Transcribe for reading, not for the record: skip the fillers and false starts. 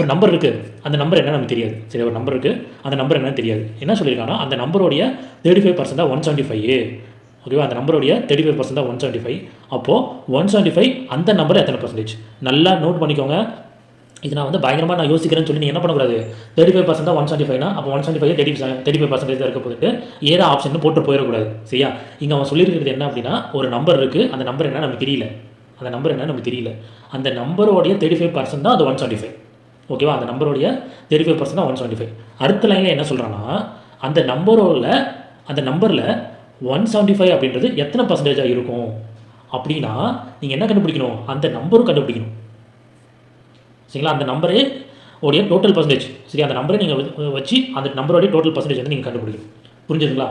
ஒரு நம்பர் இருக்குது, அந்த நம்பர் என்னன்னு நமக்கு தெரியாது. சரி, ஒரு நம்பர் இருக்குது, அந்த நம்பர் என்னன்னு தெரியாது. என்ன சொல்லியிருக்காங்கன்னா அந்த நம்பருடைய 35% தான் 175. ஓகேவா, அந்த நம்பருடைய 35% தான் 175. அப்போது 175 அந்த நம்பர் எத்தனை பர்சன்டேஜ் நல்லா நோட் பண்ணிக்கோங்க. இது நான் வந்து பயங்கரமாக நான் யோசிக்கிறேன்னு சொல்லி நீங்கள் என்ன பண்ணக்கூடாது, 35% தான் 175னா அப்போ 175 35% தான் இருக்க போதுட்டு ஏதோ ஆப்ஷன் போட்டு போயிடக்கூடாது. சரியா, இங்கே அவன் சொல்லியிருக்கிறது என்ன அப்படின்னா ஒரு நம்பர் இருக்குது, அந்த நம்பர் என்ன நமக்கு தெரியல, அந்த நம்பர் என்ன நமக்கு தெரியல, அந்த நம்பரோடைய 35% தான் அது 175. ஓகேவா, அந்த நம்பரோடைய 35% தான் 175. அடுத்த லைனில் என்ன சொல்கிறான்னா அந்த நம்பரில் 175 அப்படின்றது எத்தனை பர்சன்டேஜாக இருக்கும் அப்படின்னா நீங்கள் என்ன கண்டுபிடிக்கணும், அந்த நம்பரும் கண்டுபிடிக்கணும். சரிங்களா, அந்த நம்பரே உடைய டோட்டல் பர்சன்டேஜ். சரி, அந்த நம்பரை நீங்கள் வச்சு அந்த நம்பரோடைய டோட்டல் பர்சன்டேஜ் வந்து நீங்கள் கண்டுபிடிக்கணும். புரிஞ்சுதுங்களா?